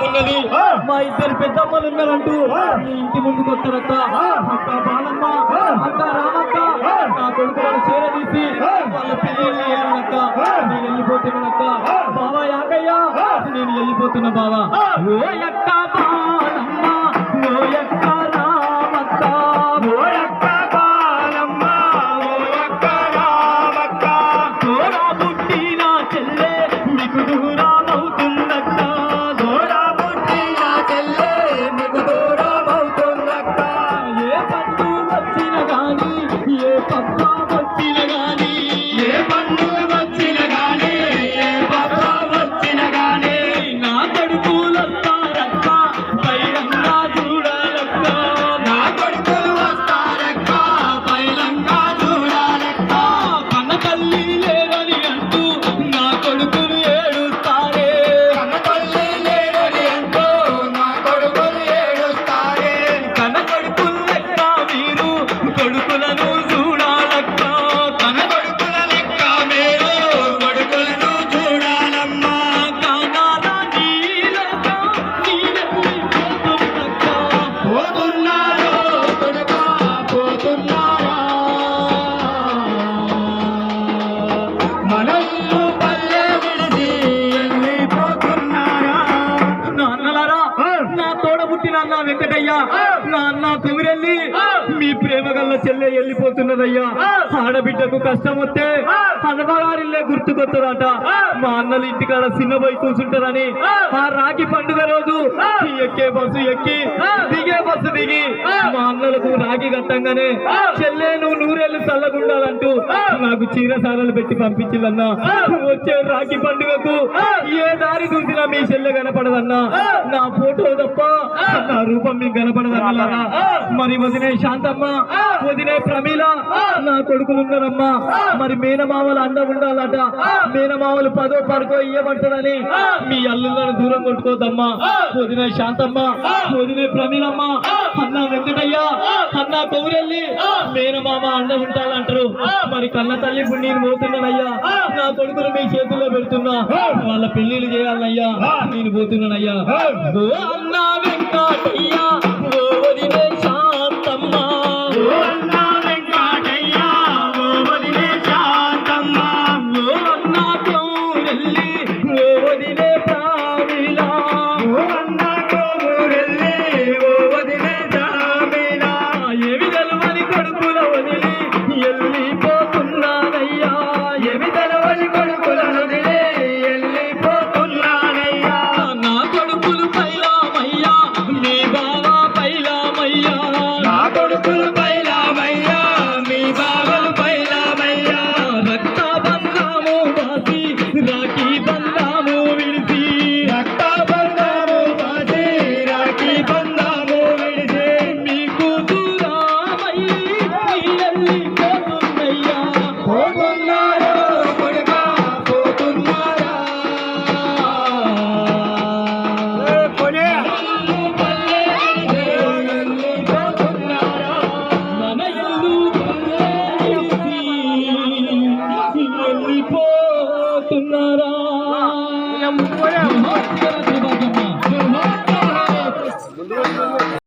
ఉన్నది మా ఇద్దరు పెద్దమ్మలు ఉన్నారంటూ మీ ఇంటి ముందుకు వస్తారక్క. అక్క బాలమ్మ, అక్క రామక్క, నా కొడుకులను చేరదీసి వాళ్ళ పెళ్లి చేయాలనక్క. నేను వెళ్ళిపోతున్నానక్క. బావా యాకయ్య, నేను వెళ్ళిపోతున్నా బావా. ఓ అక్క బాలమ్మ, ఓ అక్క రామక్క, ఓ అక్క బాలమ్మ, ఓ అక్క రామక్క, తోడా పుట్టిన చెల్లె మీకు దూరం అవుతుందక్క. ఏ పండు వచ్చిన గాని, ఏ పక్క వచ్చిన గాని, ఏ పండు వచ్చిన గాని, ఏ పక్క వచ్చిన గాని, నా కొడుకులు వస్తారక్క, పైలంగా చూడాలక్క. నా కొడుకులు వస్తారక్క, పైలంగా చూడాలక్క. కన్న తల్లి లేదని అంటూ నా కొడుకులు ఏడుస్తారే. కన్న తల్లి లేదని అంటూ నా కొడుకులు ఏడుస్తారే. కన్న కొడుకులు లెక్క మీరు కొడుకులను చూడాలక్క. కన్న కొడుకుల లెక్క మీరు కొడుకులను చూడాలమ్మా. కానాల నీలక నీలెళ్ళిపోతున్నక్క. పోతున్నారో కొడుకా, పోతున్నారా? మన ఇల్లు పల్లె విడిచి వెళ్ళిపోతున్నారా? నా అన్నలారా, నా తోడ పుట్టిన అన్న వెంకటయ్య, నా అన్న కుమిరెల్లి, మీ ప్రేమ గల్ల చెల్లె వెళ్ళిపోతున్నదయ్యా. ఆడబిడ్డకు కష్టం వస్తే అన్నగారిల్లే గుర్తుకొత్తదట. మా అన్నలు ఇంటికాడ చిన్నబోయి కూర్చుంటారని ఆ రాఖీ పండుగ రోజు ఎక్కే బస్సు ఎక్కి దిగే బస్సు దిగి మా అన్నలకు రాఖీ కట్టంగానే చెల్లె నువ్వు నూరేళ్ళు చల్లగుండాలంటూ నాకు చీరసారలు పెట్టి పంపించిందన్నా. వచ్చే రాఖీ పండుగకు ఏ దారి చూసినా మీ చెల్లె కనపడదన్నా. నా ఫోటో తప్ప నా రూపం మీకు కనపడదన్నారా? మరి వదినే శాంతమ్మ, వదినే ప్రమీల, నా కొడుకులు ఉన్నారమ్మా. మరి మేనమామలు అండ ఉండాలట. మేనమామలు 10వ పరకో ఇయ్యబడుతుందని మీ అల్లులను దూరం కొట్టుకోద్దమ్మా. వదినే శాంతమ్మ, వదినే ప్రమీలమ్మ, అన్న వెంకటయ్య, అన్న కౌరెల్లి, మేనమామ అండ ఉంటాలంటారు. మరి కన్న తల్లి ఇప్పుడు నేను పోతున్నానయ్యా. నా కొడుకులు మీ చేతుల్లో పెడుతున్నా. వాళ్ళ పెళ్లిళ్ళు చేయాలయ్యా. నేను పోతున్నానయ్యా. అన్న వెంకటయ్య.